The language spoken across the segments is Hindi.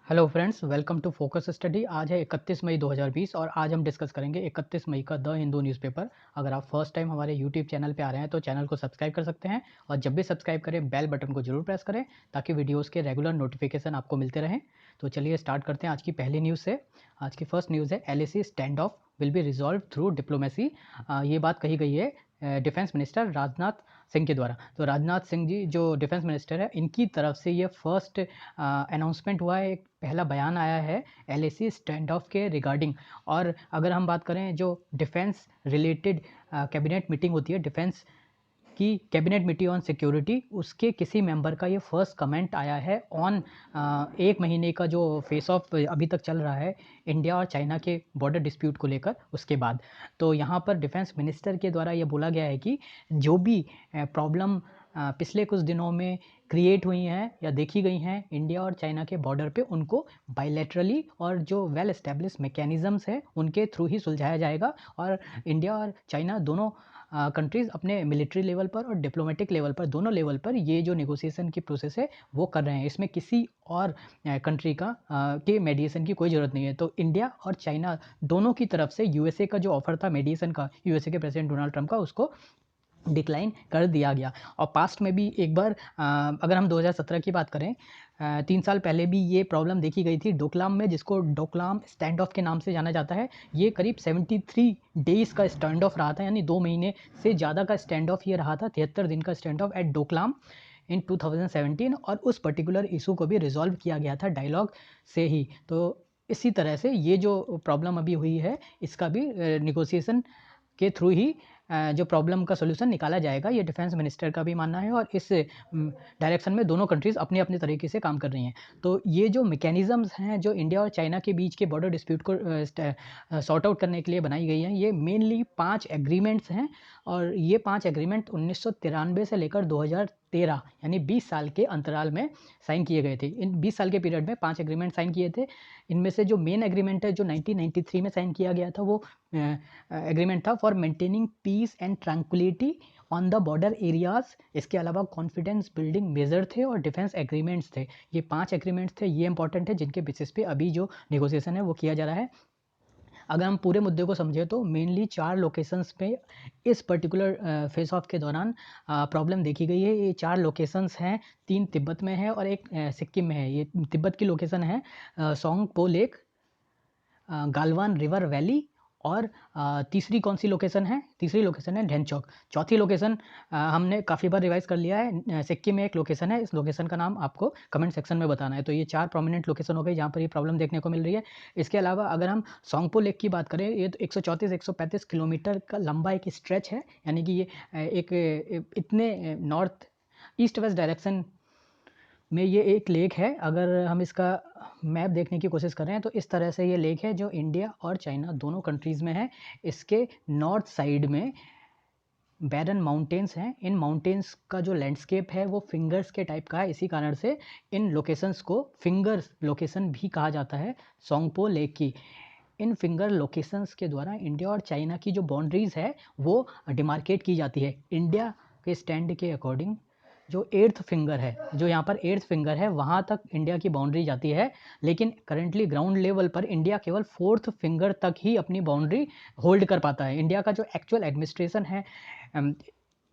Hello friends, welcome to focus study. आज है 31 मई 2020 और आज हम डिस्कस करेंगे 31 मई का द हिंदू न्यूज़पेपर। अगर आप फर्स्ट टाइम हमारे यूट्यूब चैनल पे आ रहे हैं तो चैनल को सब्सक्राइब कर सकते हैं और जब भी सब्सक्राइब करें बेल बटन को जरूर प्रेस करें ताकि वीडियोस के रेगुलर नोटिफिकेशन आपको मिलते रहें। तो चलिए स्टार्ट करते हैं आज की पहली न्यूज़ से। आज की फर्स्ट न्यूज़ है LAC stand of will be resolve through diplomacy. ये बात कही गई है डिफेंस मिनिस्टर राजनाथ सिंह के द्वारा। तो राजनाथ सिंह जी जो डिफेंस मिनिस्टर है, इनकी तरफ से ये फर्स्ट अनाउंसमेंट हुआ है, एक पहला बयान आया है LAC स्टैंड ऑफ के रिगार्डिंग। और अगर हम बात करें जो डिफेंस रिलेटेड कैबिनेट मीटिंग होती है, डिफेंस की कैबिनेट मीटिंग ऑन सिक्योरिटी, उसके किसी मेंबर का ये फर्स्ट कमेंट आया है ऑन एक महीने का जो फेस ऑफ अभी तक चल रहा है इंडिया और चाइना के बॉर्डर डिस्प्यूट को लेकर, उसके बाद। तो यहाँ पर डिफेंस मिनिस्टर के द्वारा ये बोला गया है कि जो भी प्रॉब्लम पिछले कुछ दिनों में क्रिएट हुई हैं या देखी गई हैं इंडिया और चाइना के बॉर्डर पे, उनको बायलैटरली और जो वेल एस्टेब्लिश मैकेनिज़म्स है उनके थ्रू ही सुलझाया जाएगा। और इंडिया और चाइना दोनों कंट्रीज़ अपने मिलिट्री लेवल पर और डिप्लोमेटिक लेवल पर, दोनों लेवल पर ये जो नेगोशिएशन की प्रोसेस है वो कर रहे हैं। इसमें किसी और कंट्री का के मेडिएशन की कोई ज़रूरत नहीं है। तो इंडिया और चाइना दोनों की तरफ से यूएसए का जो ऑफर था मेडिएशन का, यूएसए के प्रेसिडेंट डोनाल्ड ट्रंप का, उसको डिक्लाइन कर दिया गया। और पास्ट में भी एक बार अगर हम 2017 की बात करें, 3 साल पहले भी ये प्रॉब्लम देखी गई थी डोकलाम में, जिसको डोकलाम स्टैंड ऑफ के नाम से जाना जाता है। ये करीब 73 डेज़ का स्टैंड ऑफ रहा था, यानी 2 महीने से ज़्यादा का स्टैंड ऑफ ये रहा था, 73 दिन का स्टैंड ऑफ एट डोकलाम इन 2017। और उस पर्टिकुलर इशू को भी रिजॉल्व किया गया था डायलॉग से ही। तो इसी तरह से ये जो प्रॉब्लम अभी हुई है, इसका भी नेगोशिएशन के थ्रू ही जो प्रॉब्लम का सॉल्यूशन निकाला जाएगा, ये डिफेंस मिनिस्टर का भी मानना है। और इस डायरेक्शन में दोनों कंट्रीज़ अपने अपने तरीके से काम कर रही हैं। तो ये जो मैकेनिज़म्स हैं जो इंडिया और चाइना के बीच के बॉर्डर डिस्प्यूट को सॉर्ट आउट करने के लिए बनाई गई हैं, ये मेनली 5 एग्रीमेंट्स हैं। और ये 5 एग्रीमेंट 1993 से लेकर 2013 यानी 20 साल के अंतराल में साइन किए गए थे। इन 20 साल के पीरियड में 5 एग्रीमेंट साइन किए थे। इनमें से जो मेन एग्रीमेंट है जो 1993 में साइन किया गया था, वो एग्रीमेंट था for maintaining peace and tranquillity on the border areas. इसके अलावा कॉन्फिडेंस बिल्डिंग मेजर थे और डिफेंस एग्रीमेंट्स थे। ये 5 एग्रीमेंट्स थे, ये इंपॉर्टेंट है, जिनके बेसिस पे अभी जो नेगोशिएशन है वो किया जा रहा है। अगर हम पूरे मुद्दे को समझें तो मेनली 4 लोकेशंस पे इस पर्टिकुलर फेस ऑफ के दौरान प्रॉब्लम देखी गई है। ये 4 लोकेशंस हैं, 3 तिब्बत में है और एक सिक्किम में है। ये तिब्बत की लोकेशन है सोंगपो लेक, गालवान रिवर वैली, और तीसरी कौन सी लोकेशन है? तीसरी लोकेशन है ढेंचौक। चौथी लोकेशन हमने काफ़ी बार रिवाइज़ कर लिया है, सिक्किम में एक लोकेशन है। इस लोकेशन का नाम आपको कमेंट सेक्शन में बताना है। तो ये 4 प्रोमिनेंट लोकेशन हो गई जहाँ पर ये प्रॉब्लम देखने को मिल रही है। इसके अलावा अगर हम सोंगपो लेक की बात करें, ये तो 134-135 किलोमीटर का लंबा एक स्ट्रेच है, यानी कि ये इतने नॉर्थ ईस्ट वेस्ट डायरेक्शन में ये एक लेक है। अगर हम इसका मैप देखने की कोशिश कर रहे हैं तो इस तरह से ये लेक है जो इंडिया और चाइना दोनों कंट्रीज़ में है। इसके नॉर्थ साइड में बैरन माउंटेन्स हैं। इन माउंटेन्स का जो लैंडस्केप है वो फिंगर्स के टाइप का है, इसी कारण से इन लोकेशंस को फिंगर्स लोकेशन भी कहा जाता है सोंगपो लेक की। इन फिंगर लोकेशंस के द्वारा इंडिया और चाइना की जो बाउंड्रीज़ है वो डिमार्केट की जाती है। इंडिया के स्टैंड के अकॉर्डिंग जो 8th फिंगर है, जो यहाँ पर 8th फिंगर है, वहाँ तक इंडिया की बाउंड्री जाती है। लेकिन करंटली ग्राउंड लेवल पर इंडिया केवल 4th फिंगर तक ही अपनी बाउंड्री होल्ड कर पाता है। इंडिया का जो एक्चुअल एडमिनिस्ट्रेशन है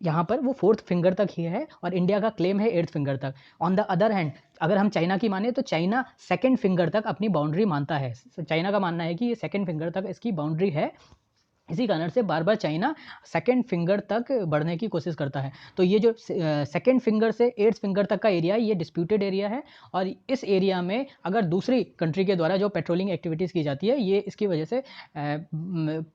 यहाँ पर, वो 4th फिंगर तक ही है और इंडिया का क्लेम है 8th फिंगर तक। ऑन द अदर हैंड अगर हम चाइना की माने तो चाइना 2nd फिंगर तक अपनी बाउंड्री मानता है। चाइना का मानना है कि ये 2nd फिंगर तक इसकी बाउंड्री है। इसी कारण से बार बार चाइना 2nd फिंगर तक बढ़ने की कोशिश करता है। तो ये जो 2nd फिंगर से 8th फिंगर तक का एरिया है, ये डिस्प्यूटेड एरिया है। और इस एरिया में अगर दूसरी कंट्री के द्वारा जो पेट्रोलिंग एक्टिविटीज़ की जाती है, ये इसकी वजह से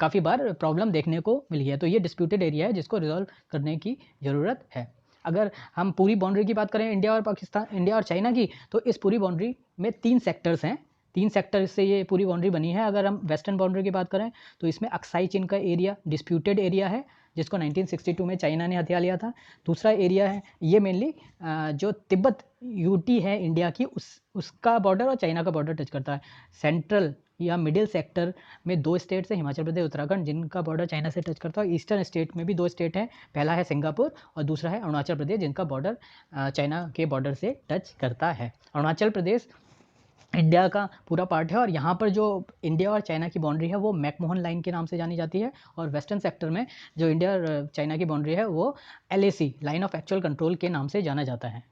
काफ़ी बार प्रॉब्लम देखने को मिली है। तो ये डिस्प्यूटेड एरिया है जिसको रिजॉल्व करने की ज़रूरत है। अगर हम पूरी बाउंड्री की बात करें इंडिया और चाइना की, तो इस पूरी बाउंड्री में 3 सेक्टर्स हैं। 3 सेक्टर से ये पूरी बाउंड्री बनी है। अगर हम वेस्टर्न बाउंड्री की बात करें तो इसमें अक्साई चीन का एरिया डिस्प्यूटेड एरिया है, जिसको 1962 में चाइना ने हथिया लिया था। दूसरा एरिया है ये मेनली जो तिब्बत यूटी है इंडिया की, उसका बॉर्डर और चाइना का बॉर्डर टच करता है। सेंट्रल या मिडिल सेक्टर में 2 स्टेट्स हैं, हिमाचल प्रदेश उत्तराखंड, जिनका बॉर्डर चाइना से टच करता है। ईस्टर्न स्टेट में भी 2 स्टेट हैं, पहला है सिंगापुर और दूसरा है अरुणाचल प्रदेश, जिनका बॉर्डर चाइना के बॉर्डर से टच करता है। अरुणाचल प्रदेश इंडिया का पूरा पार्ट है और यहाँ पर जो इंडिया और चाइना की बाउंड्री है वो मैकमोहन लाइन के नाम से जानी जाती है, और वेस्टर्न सेक्टर में जो इंडिया और चाइना की बाउंड्री है वो LAC line of actual control के नाम से जाना जाता है।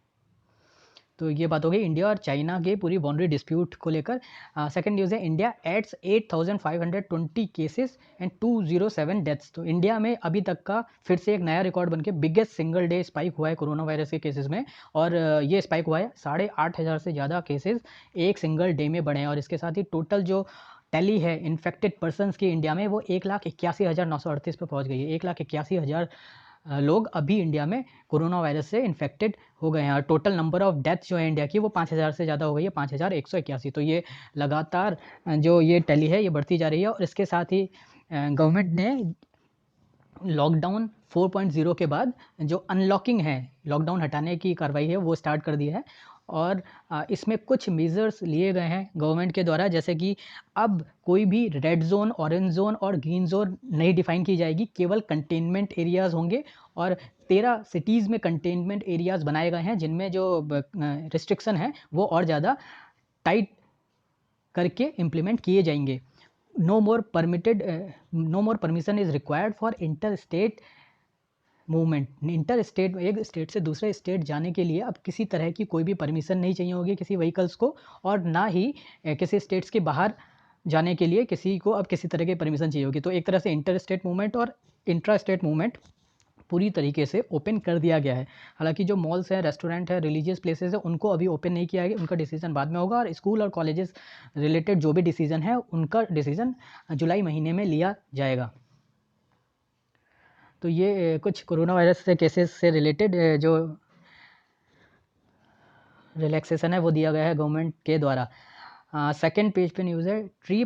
तो ये बात हो गई इंडिया और चाइना के पूरी बाउंड्री डिस्प्यूट को लेकर। सेकंड न्यूज़ है, India adds 8,520 cases and 207 deaths. तो इंडिया में अभी तक का फिर से एक नया रिकॉर्ड बनके बिगेस्ट सिंगल डे स्पाइक हुआ है कोरोना वायरस के केसेस में, और ये स्पाइक हुआ है 8,500 से ज़्यादा केसेस एक सिंगल डे में बढ़े हैं। और इसके साथ ही टोटल जो टैली है इन्फेक्टेड पर्सनस की इंडिया में वो 1,81,938 पे पहुंच गई है। 1,81,000 लोग अभी इंडिया में कोरोना वायरस से इन्फेक्टेड हो गए हैं, और टोटल नंबर ऑफ डेथ जो है इंडिया की वो 5,000 से ज़्यादा हो गई है, 5,181। तो ये लगातार जो ये टैली है ये बढ़ती जा रही है। और इसके साथ ही गवर्नमेंट ने लॉकडाउन 4.0 के बाद जो अनलॉकिंग है, लॉकडाउन हटाने की कार्रवाई है वो स्टार्ट कर दी है। और इसमें कुछ मेजर्स लिए गए हैं गवर्नमेंट के द्वारा, जैसे कि अब कोई भी रेड जोन, ऑरेंज जोन और ग्रीन जोन नहीं डिफाइन की जाएगी, केवल कंटेनमेंट एरियाज़ होंगे। और 13 सिटीज़ में कंटेनमेंट एरियाज़ बनाए गए हैं जिनमें जो रिस्ट्रिक्शन है वो और ज़्यादा टाइट करके इम्प्लीमेंट किए जाएंगे। No more permission is required for inter state movement. Inter state, एक स्टेट से दूसरे स्टेट जाने के लिए अब किसी तरह की कोई भी परमिशन नहीं चाहिए होगी किसी व्हीकल्स को, और ना ही किसी स्टेट्स के बाहर जाने के लिए किसी को अब किसी तरह की परमिशन चाहिए होगी। तो एक तरह से इंटर स्टेट मूवमेंट और इंट्रा स्टेट मूवमेंट पूरी तरीके से ओपन कर दिया गया है। हालांकि जो मॉल्स हैं, रेस्टोरेंट है, रिलीजियस प्लेसेस है, उनको अभी ओपन नहीं किया गया, उनका डिसीजन बाद में होगा। और स्कूल और कॉलेजेस रिलेटेड जो भी डिसीजन है उनका डिसीजन जुलाई महीने में लिया जाएगा। तो ये कुछ कोरोना वायरस से केसेस से रिलेटेड जो रिलैक्सेशन है वो दिया गया है गवर्नमेंट के द्वारा। सेकंड पेज पे न्यूज़ है, ट्री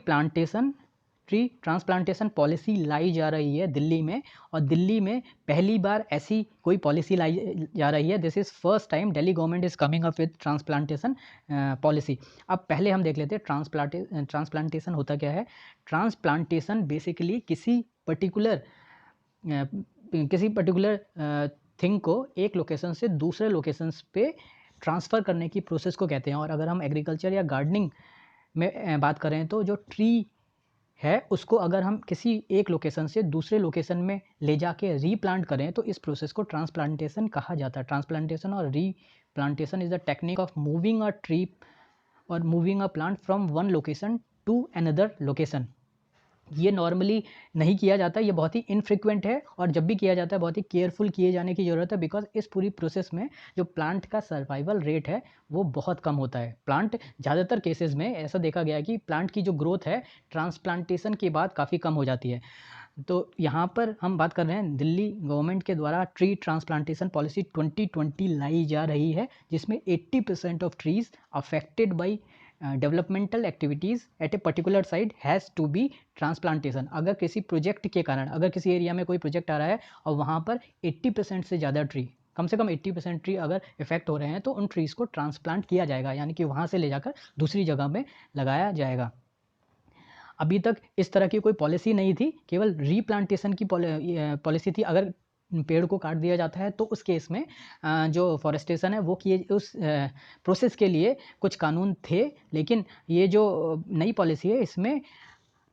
ट्रांसप्लांटेशन पॉलिसी लाई जा रही है दिल्ली में। और दिल्ली में पहली बार ऐसी कोई पॉलिसी लाई जा रही है। This is first time Delhi government is coming up with transplantation policy. अब पहले हम देख लेते हैं ट्रांसप्लांटेशन होता क्या है। ट्रांसप्लांटेशन बेसिकली किसी पर्टिकुलर थिंग को एक लोकेशन से दूसरे लोकेशंस पे ट्रांसफ़र करने की प्रोसेस को कहते हैं। और अगर हम एग्रीकल्चर या गार्डनिंग में बात करें तो जो ट्री है उसको अगर हम किसी एक लोकेशन से दूसरे लोकेशन में ले जाके रीप्लांट करें तो इस प्रोसेस को ट्रांसप्लांटेशन कहा जाता है। ट्रांसप्लांटेशन और replantation is the technique of moving a tree और moving a plant from one location to another location. ये नॉर्मली नहीं किया जाता, ये बहुत ही इनफ्रिक्वेंट है, और जब भी किया जाता है बहुत ही केयरफुल किए जाने की ज़रूरत है, बिकॉज इस पूरी प्रोसेस में जो प्लांट का सर्वाइवल रेट है वो बहुत कम होता है। प्लांट ज़्यादातर केसेस में ऐसा देखा गया है कि प्लांट की जो ग्रोथ है ट्रांसप्लांटेशन के बाद काफ़ी कम हो जाती है। तो यहाँ पर हम बात कर रहे हैं दिल्ली गवर्नमेंट के द्वारा ट्री ट्रांसप्लांटेशन पॉलिसी 2020 लाई जा रही है, जिसमें 80% of trees affected by developmental activities at a particular site has to be transplantation. अगर किसी प्रोजेक्ट के कारण, अगर किसी एरिया में कोई प्रोजेक्ट आ रहा है और वहाँ पर 80% से ज़्यादा ट्री, कम से कम 80% ट्री अगर इफेक्ट हो रहे हैं तो उन ट्रीज़ को ट्रांसप्लांट किया जाएगा, यानी कि वहाँ से ले जाकर दूसरी जगह में लगाया जाएगा। अभी तक इस तरह की कोई पॉलिसी नहीं थी, केवल रीप्लांटेशन की पॉलिसी थी। अगर पेड़ को काट दिया जाता है तो उस केस में जो फॉरेस्टेशन है वो किए, उस प्रोसेस के लिए कुछ कानून थे। लेकिन ये जो नई पॉलिसी है इसमें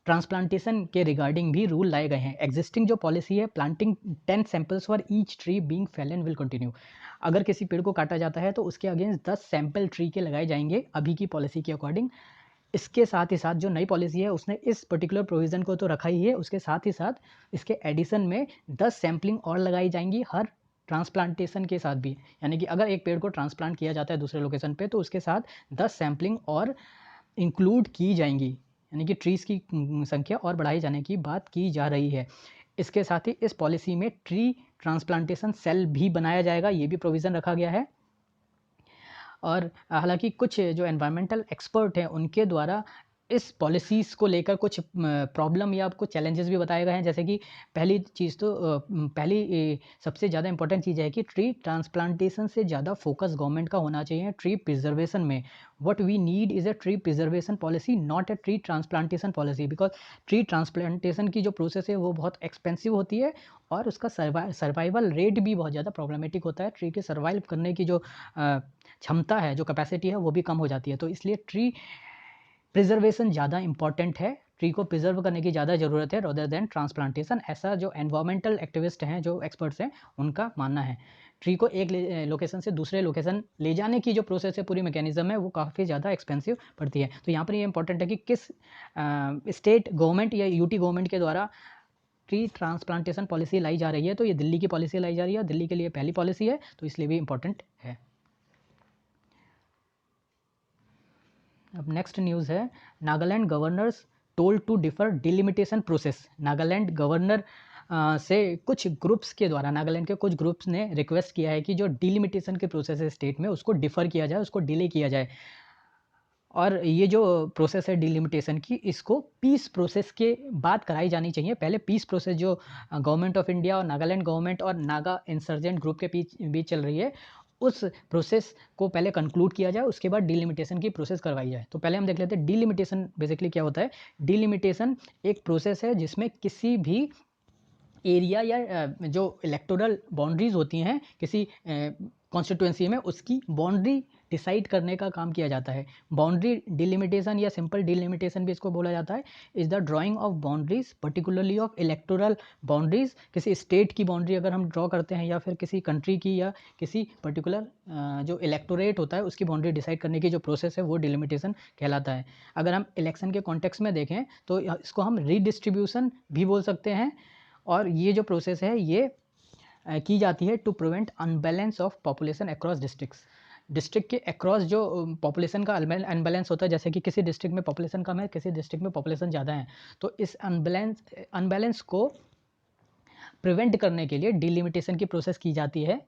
ट्रांसप्लांटेशन के रिगार्डिंग भी रूल लाए गए हैं। एग्जिस्टिंग जो पॉलिसी है, planting 10 samples for each tree being fallen will continue. अगर किसी पेड़ को काटा जाता है तो उसके अगेंस्ट 10 सैंपल ट्री के लगाए जाएंगे अभी की पॉलिसी के अकॉर्डिंग। इसके साथ ही साथ जो नई पॉलिसी है उसने इस पर्टिकुलर प्रोविज़न को तो रखा ही है, उसके साथ ही साथ इसके एडिशन में 10 सैम्पलिंग और लगाई जाएंगी हर ट्रांसप्लांटेशन के साथ भी। यानी कि अगर एक पेड़ को ट्रांसप्लांट किया जाता है दूसरे लोकेशन पे तो उसके साथ 10 सैम्पलिंग और इंक्लूड की जाएंगी, यानी कि ट्रीज़ की संख्या और बढ़ाई जाने की बात की जा रही है। इसके साथ ही इस पॉलिसी में ट्री ट्रांसप्लांटेशन सेल भी बनाया जाएगा, ये भी प्रोविज़न रखा गया है। और हालांकि कुछ जो एनवायरमेंटल एक्सपर्ट हैं उनके द्वारा इस पॉलिसीज़ को लेकर कुछ प्रॉब्लम या कुछ चैलेंजेस भी बताए गए हैं। जैसे कि पहली चीज़ तो सबसे ज़्यादा इंपॉर्टेंट चीज़ है कि ट्री ट्रांसप्लांटेशन से ज़्यादा फोकस गवर्नमेंट का होना चाहिए ट्री प्रिजर्वेशन में। What we need is a tree preservation policy, not a tree transplantation policy, because tree transplantation की जो प्रोसेस है वो बहुत एक्सपेंसिव होती है और उसका सर्वाइवल रेट भी बहुत ज़्यादा प्रॉब्लमेटिक होता है। ट्री के सर्वाइव करने की जो क्षमता है, जो कैपेसिटी है वो भी कम हो जाती है। तो इसलिए ट्री प्रिजर्वेशन ज़्यादा इंपॉर्टेंट है, ट्री को प्रिजर्व करने की ज़्यादा ज़रूरत है रादर देन ट्रांसप्लांटेशन, ऐसा जो एनवायरमेंटल एक्टिविस्ट हैं, जो एक्सपर्ट्स हैं, उनका मानना है। ट्री को एक लोकेशन से दूसरे लोकेशन ले जाने की जो प्रोसेस है, पूरी मैकेनिज्म है, वो काफ़ी ज़्यादा एक्सपेंसिव पड़ती है। तो यहाँ पर ये इंपॉर्टेंट है कि किस स्टेट गवर्नमेंट या यूटी गवर्नमेंट के द्वारा ट्री ट्रांसप्लांटेशन पॉलिसी लाई जा रही है। तो ये दिल्ली की पॉलिसी लाई जा रही है, दिल्ली के लिए पहली पॉलिसी है, तो इसलिए भी इंपॉर्टेंट है। अब नेक्स्ट न्यूज़ है, Nagaland governors told to defer delimitation process. Nagaland governor से कुछ ग्रुप्स के द्वारा, नागालैंड के कुछ ग्रुप्स ने रिक्वेस्ट किया है कि जो डिलिमिटेशन के प्रोसेस है स्टेट में, उसको डिफ़र किया जाए, उसको डिले किया जाए। और ये जो प्रोसेस है डिलिमिटेशन की, इसको पीस प्रोसेस के बाद कराई जानी चाहिए। पहले पीस प्रोसेस जो गवर्नमेंट ऑफ इंडिया और नागालैंड गवर्नमेंट और नागा इंसर्जेंट ग्रुप के बीच चल रही है, उस प्रोसेस को पहले कंक्लूड किया जाए, उसके बाद डिलिमिटेशन की प्रोसेस करवाई जाए। तो पहले हम देख लेते हैं डिलिमिटेशन बेसिकली क्या होता है। डिलिमिटेशन एक प्रोसेस है जिसमें किसी भी एरिया या जो इलेक्टोरल बाउंड्रीज होती हैं किसी कॉन्स्टिट्यूएंसी में, उसकी बाउंड्री डिसाइड करने का काम किया जाता है। बाउंड्री डिलिमिटेशन या सिंपल डिलिमिटेशन भी इसको बोला जाता है, is the drying of boundaries, particularly of electoral boundaries. किसी स्टेट की बाउंड्री अगर हम ड्रॉ करते हैं, या फिर किसी कंट्री की, या किसी पर्टिकुलर जो इलेक्टोरेट होता है उसकी बाउंड्री डिसाइड करने की जो प्रोसेस है, वो डिलिमिटेशन कहलाता है। अगर हम इलेक्शन के कॉन्टेक्स्ट में देखें तो इसको हम रीडिस्ट्रीब्यूशन भी बोल सकते हैं। और ये जो प्रोसेस है ये की जाती है to prevent unbalance of population across districts. District के अक्रॉस जो पॉपुलेशन का अनबैलेंस होता है, जैसे कि किसी डिस्ट्रिक्ट में पॉपुलेशन कम है, किसी डिस्ट्रिक्ट में पॉपुलेशन ज़्यादा है, तो इस अनबैलेंस को प्रिवेंट करने के लिए डिलिमिटेशन की प्रोसेस की जाती है।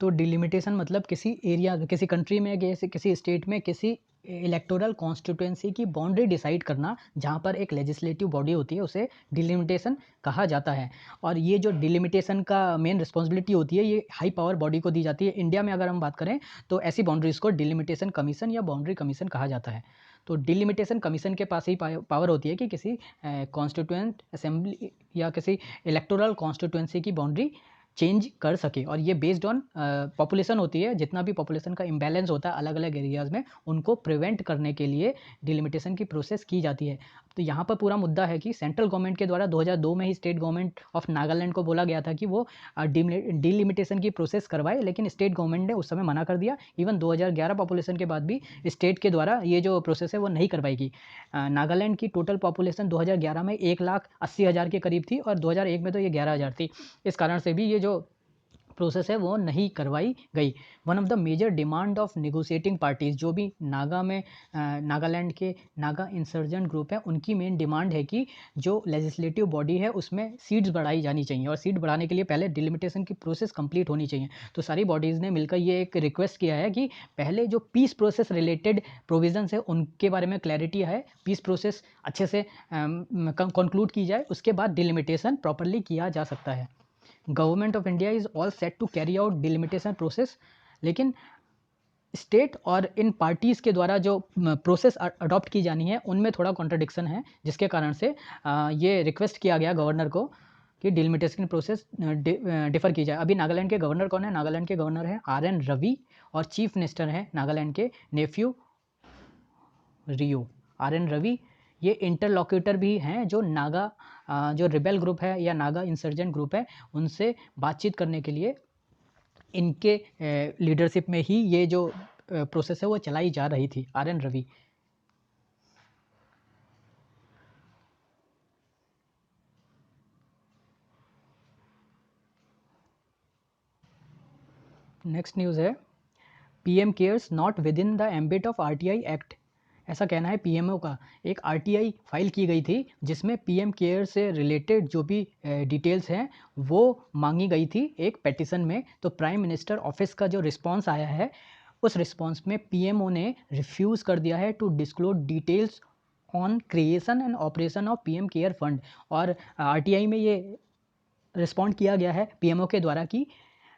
तो डिलिमिटेशन मतलब किसी एरिया, किसी कंट्री में, किसी स्टेट में किसी इलेक्टोरल कॉन्स्टिट्यूएंसी की बाउंड्री डिसाइड करना, जहाँ पर एक लेजिस्लेटिव बॉडी होती है, उसे डिलिमिटेशन कहा जाता है। और ये जो डिलिमिटेशन का मेन रिस्पॉन्सिबिलिटी होती है, ये हाई पावर बॉडी को दी जाती है। इंडिया में अगर हम बात करें तो ऐसी बाउंड्रीज़ को डिलिमिटेशन कमीशन या बाउंड्री कमीशन कहा जाता है। तो डिलिमिटेशन कमीशन के पास ही पावर होती है कि किसी कॉन्स्टिट्यूएंट असेंबली या किसी इलेक्टोरल कॉन्स्टिट्यूएंसी की बाउंड्री चेंज कर सके। और ये बेस्ड ऑन पॉपुलेशन होती है, जितना भी पॉपुलेशन का इम्बैलेंस होता है अलग अलग एरियाज़ में, उनको प्रिवेंट करने के लिए डिलिमिटेशन की प्रोसेस की जाती है। तो यहाँ पर पूरा मुद्दा है कि सेंट्रल गवर्नमेंट के द्वारा 2002 में ही स्टेट गवर्नमेंट ऑफ नागालैंड को बोला गया था कि वो डिलिमिटेशन की प्रोसेस करवाए, लेकिन स्टेट गवर्नमेंट ने उस समय मना कर दिया। इवन 2011 पॉपुलेशन के बाद भी स्टेट के द्वारा ये जो प्रोसेस है वो नहीं करवाएगी। नागालैंड की टोटल पॉपुलेशन 2011 में 1,80,000 के करीब थी, और 2001 में तो ये 11,000 थी। इस कारण से भी ये जो प्रोसेस है वो नहीं करवाई गई। One of the major demand of negotiating parties, जो भी नागा में नागालैंड के नागा इंसर्जेंट ग्रुप है, उनकी मेन डिमांड है कि जो लेजिस्लेटिव बॉडी है उसमें सीट्स बढ़ाई जानी चाहिए, और सीट बढ़ाने के लिए पहले डिलिमिटेशन की प्रोसेस कंप्लीट होनी चाहिए। तो सारी बॉडीज़ ने मिलकर ये एक रिक्वेस्ट किया है कि पहले जो पीस प्रोसेस रिलेटेड प्रोविजंस है उनके बारे में क्लैरिटी है, पीस प्रोसेस अच्छे से कंक्लूड की जाए, उसके बाद डिलिमिटेशन प्रॉपरली किया जा सकता है। Government of India is all set to carry out delimitation process, लेकिन स्टेट और इन पार्टीज़ के द्वारा जो प्रोसेस अडॉप्ट की जानी है उनमें थोड़ा कॉन्ट्रडिक्शन है, जिसके कारण से ये रिक्वेस्ट किया गया गवर्नर को कि डिलिमिटेशन प्रोसेस डिफ़र की जाए। अभी नागालैंड के गवर्नर कौन है? नागालैंड के गवर्नर हैं RN रवि, और चीफ मिनिस्टर हैं नागालैंड के नेफ्यू रियो। RN रवि ये इंटरलॉक्यूटर भी हैं जो नागा जो रिबेल ग्रुप है या नागा इंसर्जेंट ग्रुप है, उनसे बातचीत करने के लिए इनके लीडरशिप में ही ये जो प्रोसेस है वो चलाई जा रही थी। RN रवि। नेक्स्ट न्यूज़ है, PM cares not with in the ambit of RTI act. ऐसा कहना है PMO का। एक RTI फाइल की गई थी जिसमें PM केयर से रिलेटेड जो भी डिटेल्स हैं वो मांगी गई थी एक पेटिशन में। तो प्राइम मिनिस्टर ऑफिस का जो रिस्पांस आया है, उस रिस्पांस में PMO ने रिफ्यूज़ कर दिया है to disclose details on creation and operation of PM care fund. और RTI में ये रिस्पॉन्ड किया गया है PMO के द्वारा कि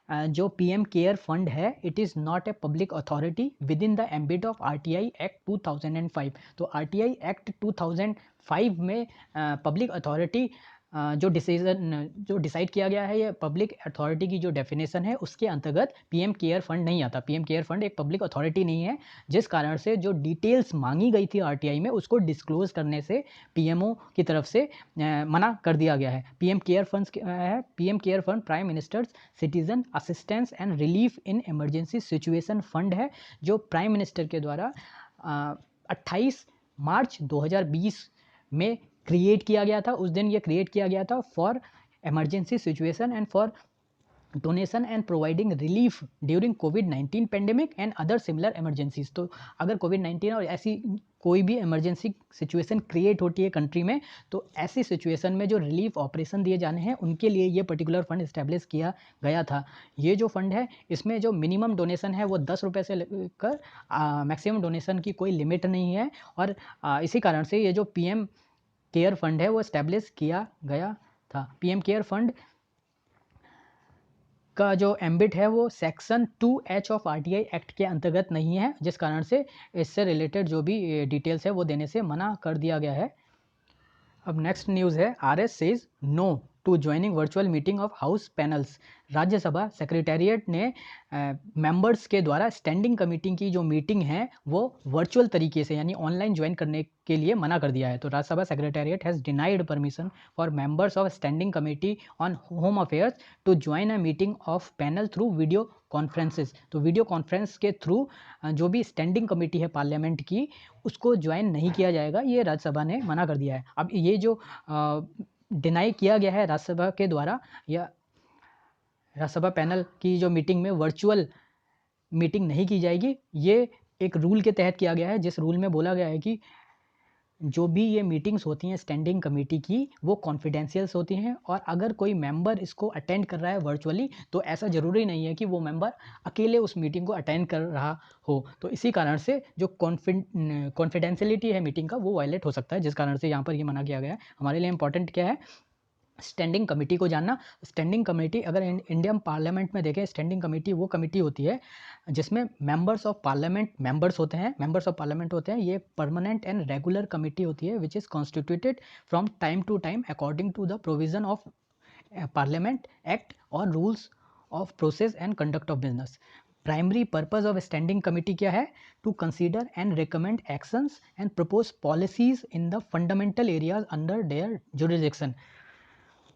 जो PM केयर फंड है, it is not a public authority with in the ambit of RTI act 2005। तो RTI एक्ट 2005 में पब्लिक अथॉरिटी जो डिसाइड किया गया है, ये पब्लिक अथॉरिटी की जो डेफिनेशन है उसके अंतर्गत पीएम केयर फंड नहीं आता। पीएम केयर फंड एक पब्लिक अथॉरिटी नहीं है, जिस कारण से जो डिटेल्स मांगी गई थी आरटीआई में उसको डिस्क्लोज करने से पीएमओ की तरफ से मना कर दिया गया है। पीएम केयर फंड है, PM care fund prime ministers citizen assistance and relief in emergency situation fund है, जो प्राइम मिनिस्टर के द्वारा 28 मार्च 2020 में क्रिएट किया गया था। उस दिन ये क्रिएट किया गया था for emergency situation and for donation and providing relief during covid pandemic and other similar emergencies. तो अगर कोविड-19 और ऐसी कोई भी इमरजेंसी सिचुएशन क्रिएट होती है कंट्री में, तो ऐसी सिचुएशन में जो रिलीफ ऑपरेशन दिए जाने हैं उनके लिए ये पर्टिकुलर फंड इस्टेब्लिश किया गया था। ये जो फंड है इसमें जो मिनिमम डोनेशन है वो 10 रुपये से लेकर मैक्सिमम डोनेशन की कोई लिमिट नहीं है, और इसी कारण से ये जो पीएम केयर फंड है वो इस्टेब्लिश किया गया था। पीएम केयर फंड का जो एम्बिट है वो section 2H of RTI act के अंतर्गत नहीं है, जिस कारण से इससे रिलेटेड जो भी डिटेल्स है वो देने से मना कर दिया गया है। अब नेक्स्ट न्यूज़ है, RS says no to joining virtual meeting of house panels. Rajya Sabha secretariat ने मेंबर्स के द्वारा स्टैंडिंग कमेटी की जो मीटिंग है वो वर्चुअल तरीके से यानी ऑनलाइन ज्वाइन करने के लिए मना कर दिया है। तो Rajya Sabha secretariat has denied permission for members of standing committee on home affairs to join a meeting of panel through video conferences. तो वीडियो कॉन्फ्रेंस के थ्रू जो भी स्टैंडिंग कमेटी है पार्लियामेंट की उसको ज्वाइन नहीं किया जाएगा, ये राज्यसभा ने मना कर दिया है। अब ये जो डिनाई किया गया है राज्यसभा के द्वारा, या राज्यसभा पैनल की जो मीटिंग में वर्चुअल मीटिंग नहीं की जाएगी, ये एक रूल के तहत किया गया है, जिस रूल में बोला गया है कि जो भी ये मीटिंग्स होती हैं स्टैंडिंग कमेटी की वो कॉन्फिडेंशियल्स होती हैं, और अगर कोई मेंबर इसको अटेंड कर रहा है वर्चुअली तो ऐसा ज़रूरी नहीं है कि वो मेंबर अकेले उस मीटिंग को अटेंड कर रहा हो। तो इसी कारण से जो कॉन्फिडेंशियलिटी है मीटिंग का वो वायलेट हो सकता है, जिस कारण से यहाँ पर ये मना किया गया है। हमारे लिए इंपॉर्टेंट क्या है, स्टैंडिंग कमेटी को जानना। स्टैंडिंग कमेटी अगर इंडियन पार्लियामेंट में देखें, स्टैंडिंग कमेटी वो कमेटी होती है जिसमें मेंबर्स ऑफ पार्लियामेंट मेंबर्स होते हैं। ये परमानेंट एंड रेगुलर कमेटी होती है which is constituted from time to time according to the provision of parliament act और rules of process and conduct of business. Primary purpose of standing committee क्या है, to consider and recommend actions and propose policies in the fundamental areas under their jurisdiction.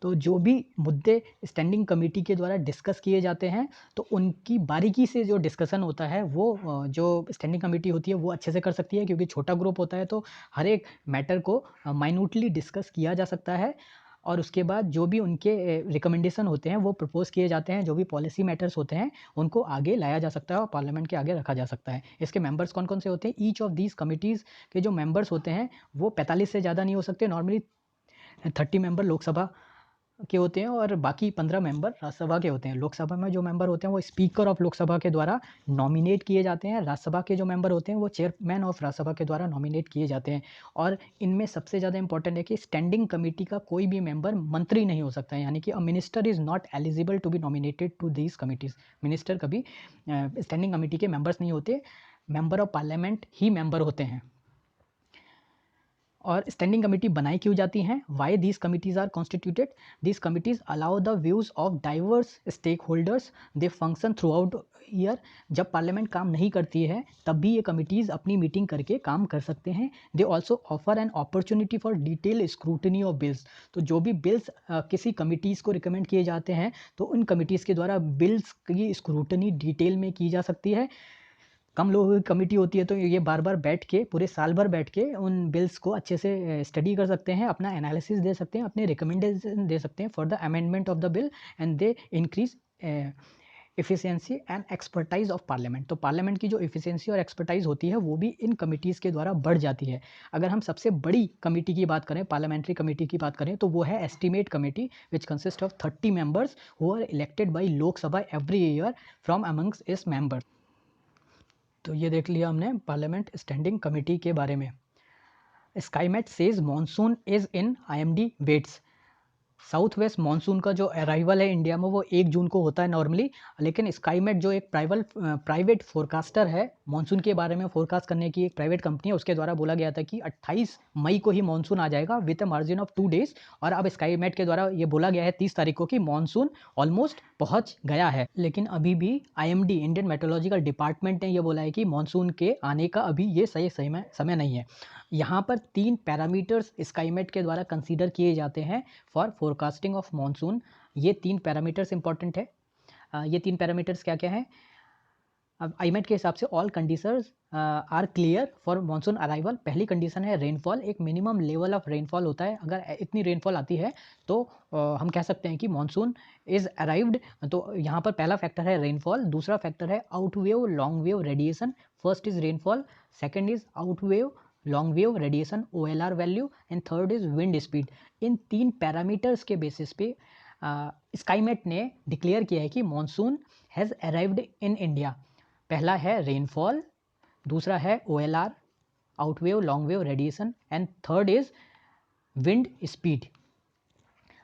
तो जो भी मुद्दे स्टैंडिंग कमेटी के द्वारा डिस्कस किए जाते हैं तो उनकी बारीकी से जो डिस्कशन होता है वो जो स्टैंडिंग कमेटी होती है वो अच्छे से कर सकती है, क्योंकि छोटा ग्रुप होता है तो हर एक मैटर को माइन्यूटली डिस्कस किया जा सकता है, और उसके बाद जो भी उनके रिकमेंडेशन होते हैं वो प्रपोज किए जाते हैं, जो भी पॉलिसी मैटर्स होते हैं उनको आगे लाया जा सकता है और पार्लियामेंट के आगे रखा जा सकता है। इसके मेंबर्स कौन कौन से होते हैं, ईच ऑफ दीज कमिटीज़ के जो मेंबर्स होते हैं वो 45 से ज़्यादा नहीं हो सकते। नॉर्मली 30 मेंबर लोकसभा के होते हैं और बाकी 15 मेंबर राज्यसभा के होते हैं। लोकसभा में जो मेंबर होते हैं वो स्पीकर ऑफ लोकसभा के द्वारा नॉमिनेट किए जाते हैं। राज्यसभा के जो मेंबर होते हैं वो चेयरमैन ऑफ राज्यसभा के द्वारा नॉमिनेट किए जाते हैं। और इनमें सबसे ज़्यादा इंपॉर्टेंट है कि स्टैंडिंग कमेटी का कोई भी मेंबर मंत्री नहीं हो सकता है, यानी कि a minister is not eligible to be nominated to these committees. Minister कभी स्टैंडिंग कमेटी के मेंबर्स नहीं होते, मेंबर ऑफ पार्लियामेंट ही मेंबर होते हैं। और स्टैंडिंग कमेटी बनाई क्यों जाती हैं, why these committees are constituted, these committees allow the views of diverse stake holders, they function throughout year. जब पार्लियामेंट काम नहीं करती है तब भी ये कमिटीज़ अपनी मीटिंग करके काम कर सकते हैं। They also offer an opportunity for detail scrutiny of bills. तो जो भी बिल्स किसी कमिटीज़ को रिकमेंड किए जाते हैं तो उन कमिटीज़ के द्वारा बिल्स की स्क्रूटनी डिटेल में की जा सकती है। कम लोगों की कमेटी होती है तो ये बार बार बैठ के पूरे साल भर बैठ के उन बिल्स को अच्छे से स्टडी कर सकते हैं, अपना एनालिसिस दे सकते हैं, अपने रिकमेंडेशन दे सकते हैं for the amendment of the bill, and they increase efficiency and expertise of parliament. तो पार्लियामेंट की जो एफिशिएंसी और एक्सपर्टाइज होती है वो भी इन कमिटीज़ के द्वारा बढ़ जाती है। अगर हम सबसे बड़ी कमेटी की बात करें, पार्लियामेंट्री कमेटी की बात करें, तो वो है estimate committee which consist of 30 members who are elected by Lok Sabha every year from amongst its members. तो ये देख लिया हमने पार्लियामेंट स्टैंडिंग कमेटी के बारे में। Skymet says monsoon is in IMD waits. South west monsoon का जो अराइवल है इंडिया में वो 1 जून को होता है नॉर्मली, लेकिन स्काईमेट जो एक प्राइवेट फोरकास्टर है मानसून के बारे में फोरकास्ट करने की एक प्राइवेट कंपनी है, उसके द्वारा बोला गया था कि 28 मई को ही मानसून आ जाएगा with a margin of 2 days. और अब स्काईमेट के द्वारा ये बोला गया है 30 तारीख को कि मानसून ऑलमोस्ट पहुंच गया है। लेकिन अभी भी आईएमडी, इंडियन मेट्रोलॉजिकल डिपार्टमेंट ने ये बोला है कि मानसून के आने का अभी ये सही समय नहीं है। यहाँ पर 3 पैरामीटर्स स्काईमेट के द्वारा कंसीडर किए जाते हैं फॉर फोरकास्टिंग ऑफ मानसून। ये 3 पैरामीटर्स इंपॉर्टेंट है। ये 3 पैरामीटर्स क्या क्या हैं? अब आईमेट के हिसाब से all conditions are clear for monsoon arrival. पहली कंडीशन है रेनफॉल। एक मिनिमम लेवल ऑफ रेनफॉल होता है, अगर इतनी रेनफॉल आती है तो हम कह सकते हैं कि मानसून इज अराइव्ड। तो यहाँ पर पहला फैक्टर है रेनफॉल, दूसरा फैक्टर है outwave long wave radiation. First is rainfall, second is outwave long wave radiation OLR value, and third is wind speed. In 3 parameters के बेसिस पे स्काईमेट ने डिक्लेयर किया है कि monsoon has arrived in India. पहला है रेनफॉल, दूसरा है OLR outwave long wave radiation, and third is wind speed.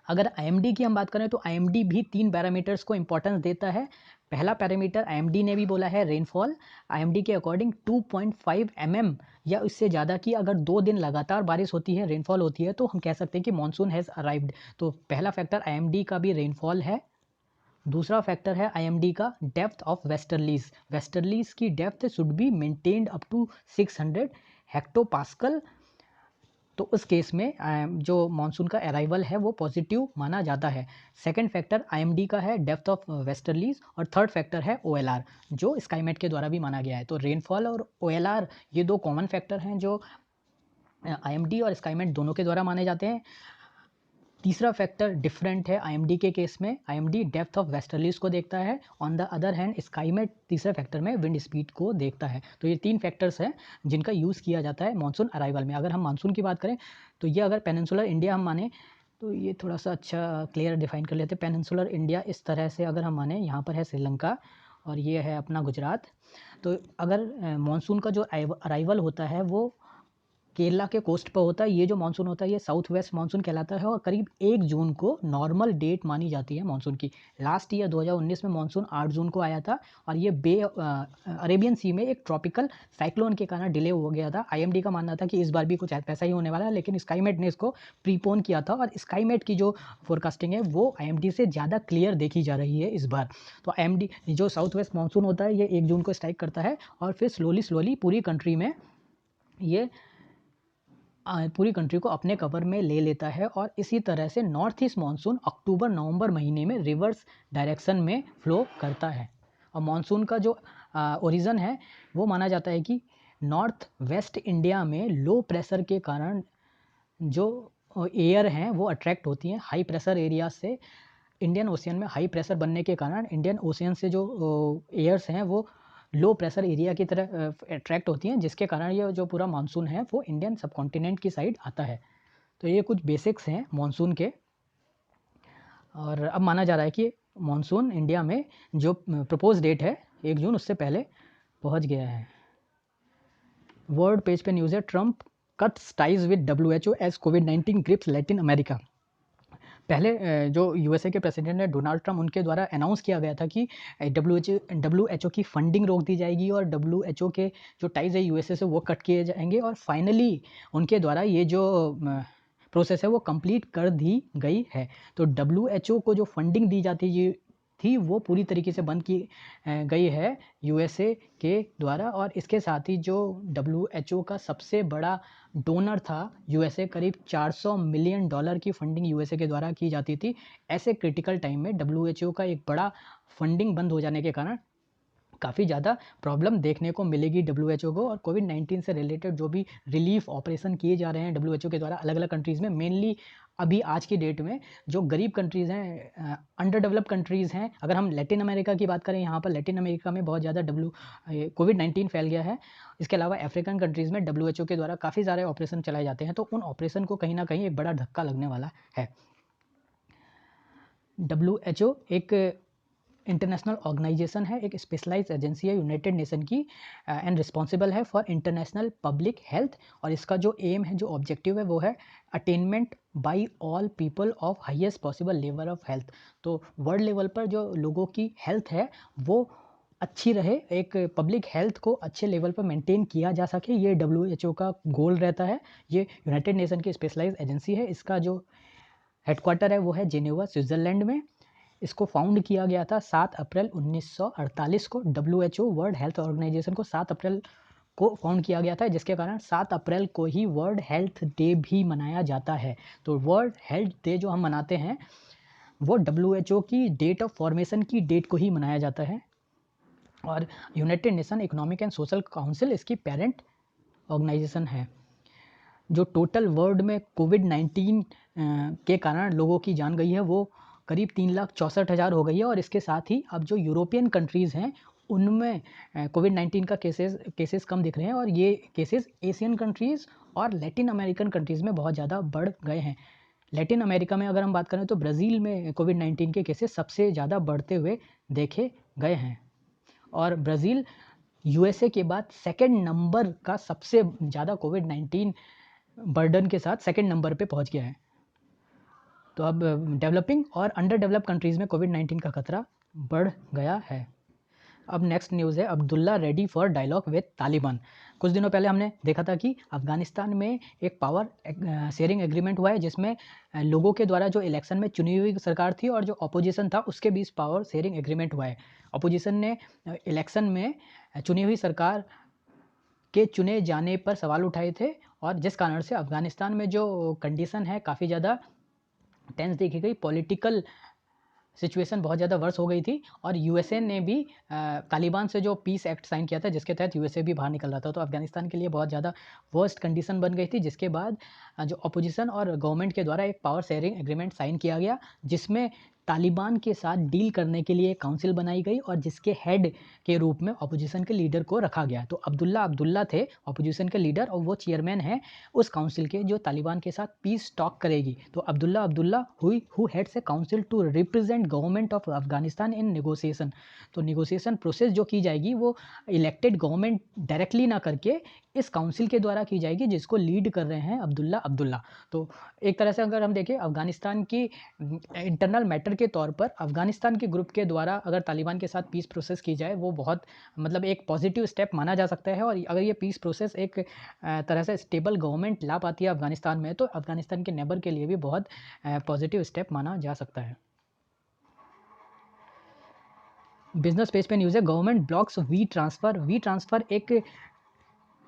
अगर आईएमडी की हम बात करें तो आईएमडी भी 3 पैरामीटर्स को इंपॉर्टेंस देता है। पहला पैरामीटर आईएमडी ने भी बोला है रेनफॉल। आईएमडी के अकॉर्डिंग 2.5 mm या इससे ज़्यादा की अगर 2 दिन लगातार बारिश होती है, रेनफॉल होती है, तो हम कह सकते हैं कि मानसून हैज़ अराइव्ड। तो पहला फैक्टर आईएमडी का भी रेनफॉल है। दूसरा फैक्टर है आईएमडी का डेप्थ ऑफ वेस्टर्लीज। वेस्टर्लीज की depth should be maintained up to 600 hectopascal. तो उस केस में जो मानसून का अराइवल है वो पॉजिटिव माना जाता है। सेकंड फैक्टर आईएमडी का है डेप्थ ऑफ वेस्टर्लीज, और थर्ड फैक्टर है OLR जो स्काईमेट के द्वारा भी माना गया है। तो रेनफॉल और OLR ये 2 कॉमन फैक्टर हैं जो आईएमडी और स्काईमेट दोनों के द्वारा माने जाते हैं। तीसरा फैक्टर डिफरेंट है आईएमडी के केस में। आईएमडी डेप्थ ऑफ वेस्टर्लीज को देखता है, on the other hand Skymet तीसरे फैक्टर में विंड स्पीड को देखता है। तो ये 3 फैक्टर्स हैं जिनका यूज़ किया जाता है मानसून अराइवल में। अगर हम मानसून की बात करें तो ये अगर पेनिनसुलर इंडिया हम माने तो ये थोड़ा सा अच्छा क्लियर डिफाइन कर लेते हैं। पेनिनसुलर इंडिया इस तरह से अगर हम माने, यहाँ पर है श्रीलंका और ये है अपना गुजरात। तो अगर मानसून का जो अराइवल होता है वो केरला के कोस्ट पर होता है। ये जो मानसून होता है ये साउथ वेस्ट मानसून कहलाता है और करीब 1 जून को नॉर्मल डेट मानी जाती है मानसून की। लास्ट ईयर 2019 में मानसून 8 जून को आया था और ये अरेबियन सी में एक ट्रॉपिकल साइक्लोन के कारण डिले हो गया था। आईएमडी का मानना था कि इस बार भी कुछ ऐसा ही होने वाला है, लेकिन स्काईमेट ने इसको प्रीपोन किया था और स्काईमेट की जो फोरकास्टिंग है वो आईएमडी से ज़्यादा क्लियर देखी जा रही है इस बार। तो आईएमडी जो साउथ वेस्ट मानसून होता है ये 1 जून को स्ट्राइक करता है और फिर स्लोली पूरी कंट्री में ये पूरी कंट्री को अपने कवर में ले लेता है। और इसी तरह से नॉर्थ ईस्ट मानसून अक्टूबर-नवंबर महीने में रिवर्स डायरेक्शन में फ्लो करता है। और मानसून का जो ओरिजिन है वो माना जाता है कि नॉर्थ वेस्ट इंडिया में लो प्रेशर के कारण जो एयर हैं वो अट्रैक्ट होती हैं हाई प्रेशर एरिया से। इंडियन ओशियन में हाई प्रेशर बनने के कारण इंडियन ओशियन से जो एयर्स हैं वो लो प्रेशर एरिया की तरह अट्रैक्ट होती हैं, जिसके कारण ये जो पूरा मानसून है वो इंडियन सबकॉन्टिनेंट की साइड आता है। तो ये कुछ बेसिक्स हैं मानसून के। और अब माना जा रहा है कि मानसून इंडिया में जो प्रपोज डेट है 1 जून उससे पहले पहुंच गया है। वर्ल्ड पेज पे न्यूज़ है, Trump cuts ties with WHO as कोविड-19 ग्रिप्स लैटिन अमेरिका। पहले जो यूएसए के प्रेसिडेंट है डोनाल्ड ट्रंप, उनके द्वारा अनाउंस किया गया था कि WHO की फंडिंग रोक दी जाएगी और WHO के जो टाइज है यूएसए से वो कट किए जाएंगे। और फाइनली उनके द्वारा ये जो प्रोसेस है वो कंप्लीट कर दी गई है। तो WHO को जो फंडिंग दी जाती थी वो पूरी तरीके से बंद की गई है यूएसए के द्वारा। और इसके साथ ही जो WHO का सबसे बड़ा डोनर था यूएसए, करीब $400 मिलियन की फंडिंग यूएसए के द्वारा की जाती थी। ऐसे क्रिटिकल टाइम में WHO का एक बड़ा फंडिंग बंद हो जाने के कारण काफ़ी ज़्यादा प्रॉब्लम देखने को मिलेगी WHO को। और कोविड-19 से रिलेटेड जो भी रिलीफ ऑपरेशन किए जा रहे हैं WHO के द्वारा अलग अलग कंट्रीज़ में, मेनली अभी आज की डेट में जो गरीब कंट्रीज़ हैं, अंडर डेवलप्ड कंट्रीज़ हैं। अगर हम लैटिन अमेरिका की बात करें, यहाँ पर लैटिन अमेरिका में बहुत ज़्यादा कोविड-19 फैल गया है। इसके अलावा अफ्रीकन कंट्रीज़ में WHO के द्वारा काफ़ी सारे ऑपरेशन चलाए जाते हैं, तो उन ऑपरेशन को कहीं ना कहीं एक बड़ा धक्का लगने वाला है। WHO एक इंटरनेशनल ऑर्गेनाइजेशन है, एक स्पेशलाइज्ड एजेंसी है यूनाइटेड नेशन की, एंड रिस्पॉन्सिबल है फॉर इंटरनेशनल पब्लिक हेल्थ। और इसका जो एम है, जो ऑब्जेक्टिव है वो है attainment by all people of highest possible level of health. तो वर्ल्ड लेवल पर जो लोगों की हेल्थ है वो अच्छी रहे, एक पब्लिक हेल्थ को अच्छे लेवल पर मेंटेन किया जा सके, ये WHO का गोल रहता है। ये यूनाइटेड नेशन की स्पेशलाइज्ड एजेंसी है। इसका जो हेडक्वार्टर है वो है जेनेवा, स्विट्ज़रलैंड में। इसको फाउंड किया गया था 7 अप्रैल 1948 को। WHO वर्ल्ड हेल्थ ऑर्गेनाइजेशन को 7 अप्रैल को फाउंड किया गया था, जिसके कारण 7 अप्रैल को ही वर्ल्ड हेल्थ डे भी मनाया जाता है। तो वर्ल्ड हेल्थ डे जो हम मनाते हैं वो WHO की डेट ऑफ फॉर्मेशन की डेट को ही मनाया जाता है। और United nation economic and social council इसकी पेरेंट ऑर्गेनाइजेशन है। जो टोटल वर्ल्ड में कोविड-19 के कारण लोगों की जान गई है वो करीब 3,64,000 हो गई है। और इसके साथ ही अब जो यूरोपियन कंट्रीज़ हैं उनमें कोविड-19 का केसेस कम दिख रहे हैं, और ये केसेस एशियन कंट्रीज़ और लैटिन अमेरिकन कंट्रीज़ में बहुत ज़्यादा बढ़ गए हैं। लैटिन अमेरिका में अगर हम बात करें तो ब्राज़ील में कोविड-19 के केसेस सबसे ज़्यादा बढ़ते हुए देखे गए हैं। और ब्राज़ील USA के बाद सेकंड नंबर का सबसे ज़्यादा कोविड-19 बर्डन के साथ सेकंड नंबर पे पहुंच गया है। तो अब डेवलपिंग और अंडर डेवलप कंट्रीज़ में कोविड-19 का खतरा बढ़ गया है। अब नेक्स्ट न्यूज़ है Abdullah ready for dialogue with Taliban. कुछ दिनों पहले हमने देखा था कि अफ़गानिस्तान में एक पावर शेयरिंग एग्रीमेंट हुआ है, जिसमें लोगों के द्वारा जो इलेक्शन में चुनी हुई सरकार थी और जो अपोजिशन था उसके बीच पावर शेयरिंग एग्रीमेंट हुआ है। अपोजिशन ने इलेक्शन में चुनी हुई सरकार के चुने जाने पर सवाल उठाए थे, और जिस कारण से अफ़गानिस्तान में जो कंडीशन है काफ़ी ज़्यादा टेंस देखी गई। पॉलिटिकल सिचुएशन बहुत ज़्यादा वर्स हो गई थी। और USA ने भी तालिबान से जो पीस एक्ट साइन किया था, जिसके तहत USA भी बाहर निकल रहा था। तो अफ़गानिस्तान के लिए बहुत ज़्यादा वर्स्ट कंडीशन बन गई थी, जिसके बाद जो अपोजिशन और गवर्नमेंट के द्वारा एक पावर शेयरिंग एग्रीमेंट साइन किया गया, जिसमें तालिबान के साथ डील करने के लिए एक काउंसिल बनाई गई और जिसके हेड के रूप में अपोजिशन के लीडर को रखा गया। तो अब्दुल्ला थे अपोजिशन के लीडर, और वो चेयरमैन हैं उस काउंसिल के जो तालिबान के साथ पीस टॉक करेगी। तो Abdullah who heads a council to represent government of Afghanistan in negotiation. तो नेगोशिएशन प्रोसेस जो की जाएगी वो इलेक्टेड गवर्नमेंट डायरेक्टली ना करके इस काउंसिल के द्वारा की जाएगी, जिसको लीड कर रहे हैं अब्दुल्ला। तो एक तरह से अगर हम देखें अफगानिस्तान की इंटरनल मैटर के तौर पर अफगानिस्तान के ग्रुप के द्वारा अगर तालिबान के साथ पीस प्रोसेस की जाए वो बहुत मतलब एक पॉजिटिव स्टेप माना जा सकता है। और अगर ये पीस प्रोसेस एक तरह से स्टेबल गवर्नमेंट ला पाती है अफगानिस्तान में, तो अफगानिस्तान के नेबर के लिए भी बहुत पॉजिटिव स्टेप माना जा सकता है। बिजनेस पेज पे न्यूज़ है गवर्नमेंट ब्लॉक्स वी ट्रांसफ़र एक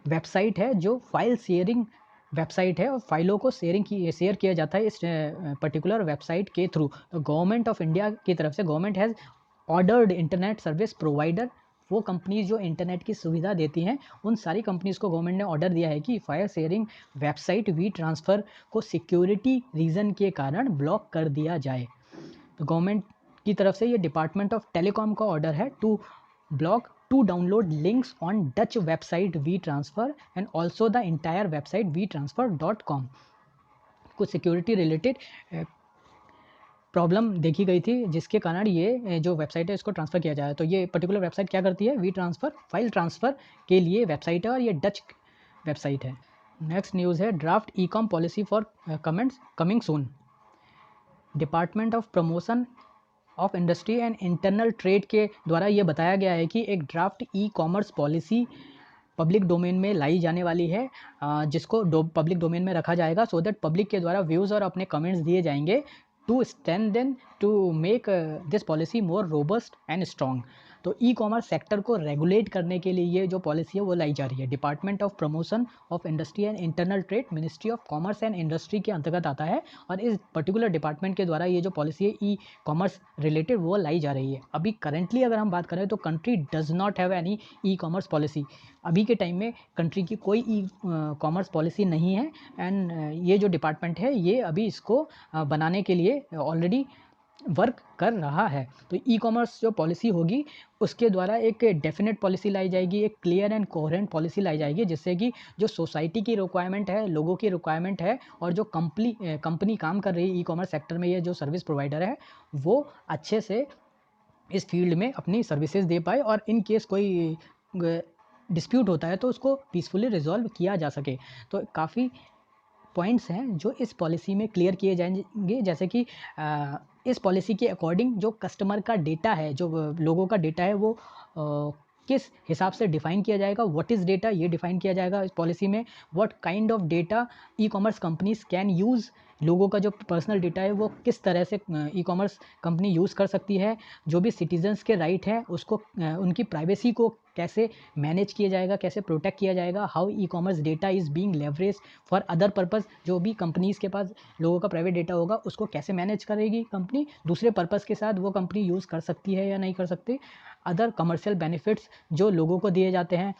वेबसाइट है जो फाइल शेयरिंग वेबसाइट है, और फाइलों को शेयर किया जाता है इस पर्टिकुलर वेबसाइट के थ्रू। तो गवर्नमेंट ऑफ इंडिया की तरफ से government has ordered internet service provider, वो कंपनीज जो इंटरनेट की सुविधा देती हैं उन सारी कंपनीज़ को गवर्नमेंट ने ऑर्डर दिया है कि file sharing website WeTransfer को सिक्योरिटी रीज़न के कारण ब्लॉक कर दिया जाए। तो गवर्नमेंट की तरफ से ये डिपार्टमेंट ऑफ टेलीकॉम का ऑर्डर है to block to download links on Dutch website WeTransfer and also the entire website WeTransfer.com। कुछ सिक्योरिटी रिलेटेड प्रॉब्लम देखी गई थी, जिसके कारण ये जो वेबसाइट है इसको ट्रांसफ़र किया जाए। तो ये पर्टिकुलर वेबसाइट क्या करती है, वी ट्रांसफ़र फाइल ट्रांसफ़र के लिए वेबसाइट है, और ये डच वेबसाइट है। नेक्स्ट न्यूज़ है draft e com policy for comments coming soon. Department of promotion of industry and internal trade के द्वारा ये बताया गया है कि एक draft e commerce policy public domain में लाई जाने वाली है, जिसको पब्लिक डोमेन में रखा जाएगा सो दैट पब्लिक के द्वारा व्यूज़ और अपने कमेंट्स दिए जाएंगे to strengthen to make this policy more robust and strong. तो ई कॉमर्स सेक्टर को रेगुलेट करने के लिए ये जो पॉलिसी है वो लाई जा रही है। Department of promotion of industry and internal trade ministry of commerce and industry के अंतर्गत आता है, और इस पर्टिकुलर डिपार्टमेंट के द्वारा ये जो पॉलिसी है ई कॉमर्स रिलेटेड वो लाई जा रही है। अभी करंटली अगर हम बात करें तो country does not have any e commerce policy. अभी के टाइम में कंट्री की कोई ई कॉमर्स पॉलिसी नहीं है, एंड ये जो डिपार्टमेंट है ये अभी इसको बनाने के लिए ऑलरेडी वर्क कर रहा है। तो ई कॉमर्स जो पॉलिसी होगी उसके द्वारा एक डेफिनेट पॉलिसी लाई जाएगी, एक क्लियर एंड कोहेरेंट पॉलिसी लाई जाएगी, जिससे कि जो सोसाइटी की रिक्वायरमेंट है, लोगों की रिक्वायरमेंट है, और जो कंपनी काम कर रही है ई कॉमर्स सेक्टर में, ये जो सर्विस प्रोवाइडर है वो अच्छे से इस फील्ड में अपनी सर्विसेज दे पाए, और इन केस कोई डिस्प्यूट होता है तो उसको पीसफुली रिजॉल्व किया जा सके। तो काफ़ी पॉइंट्स हैं जो इस पॉलिसी में क्लियर किए जाएंगे, जैसे कि इस पॉलिसी के अकॉर्डिंग जो कस्टमर का डेटा है, जो लोगों का डेटा है, वो किस हिसाब से डिफाइन किया जाएगा। व्हाट इज़ डेटा, ये डिफाइन किया जाएगा इस पॉलिसी में। What kind of data e commerce companies can use, लोगों का जो पर्सनल डेटा है वो किस तरह से ई कॉमर्स कंपनी यूज़ कर सकती है। जो भी सिटीजन्स के राइट हैं उसको, उनकी प्राइवेसी को कैसे मैनेज किया जाएगा, कैसे प्रोटेक्ट किया जाएगा। How e commerce data is being leverage for other purpose, जो भी कंपनीज़ के पास लोगों का प्राइवेट डेटा होगा उसको कैसे मैनेज करेगी कंपनी, दूसरे पर्पज़ के साथ वो कंपनी यूज़ कर सकती है या नहीं कर सकती। अदर कमर्शियल बेनिफिट्स जो लोगों को दिए जाते हैं,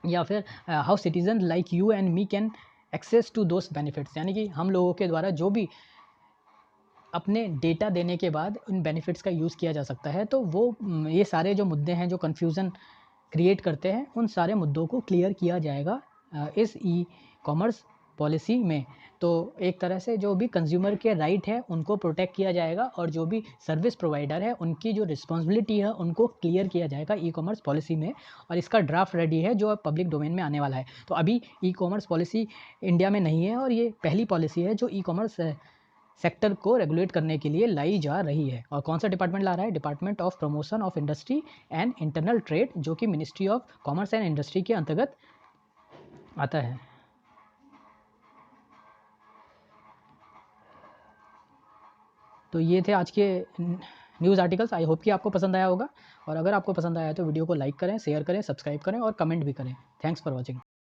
या फिर how citizen like you and me can access to those benefits, यानी कि हम लोगों के द्वारा जो भी अपने डेटा देने के बाद उन बेनिफिट्स का यूज़ किया जा सकता है। तो वो ये सारे जो मुद्दे हैं जो कन्फ्यूज़न क्रिएट करते हैं, उन सारे मुद्दों को क्लियर किया जाएगा इस ई कॉमर्स पॉलिसी में। तो एक तरह से जो भी कंज्यूमर के राइट है उनको प्रोटेक्ट किया जाएगा, और जो भी सर्विस प्रोवाइडर है उनकी जो रिस्पॉन्सिबिलिटी है उनको क्लियर किया जाएगा ई कॉमर्स पॉलिसी में। और इसका ड्राफ्ट रेडी है जो पब्लिक डोमेन में आने वाला है। तो अभी ई कॉमर्स पॉलिसी इंडिया में नहीं है, और ये पहली पॉलिसी है जो ई कॉमर्स सेक्टर को रेगुलेट करने के लिए लाई जा रही है। और कौन सा डिपार्टमेंट ला रहा है? Department of promotion of industry and internal trade, जो कि ministry of commerce and industry के अंतर्गत आता है। तो ये थे आज के न्यूज़ आर्टिकल्स। आई होप कि आपको पसंद आया होगा, और अगर आपको पसंद आया तो वीडियो को लाइक करें, शेयर करें, सब्सक्राइब करें और कमेंट भी करें। Thanks for watching.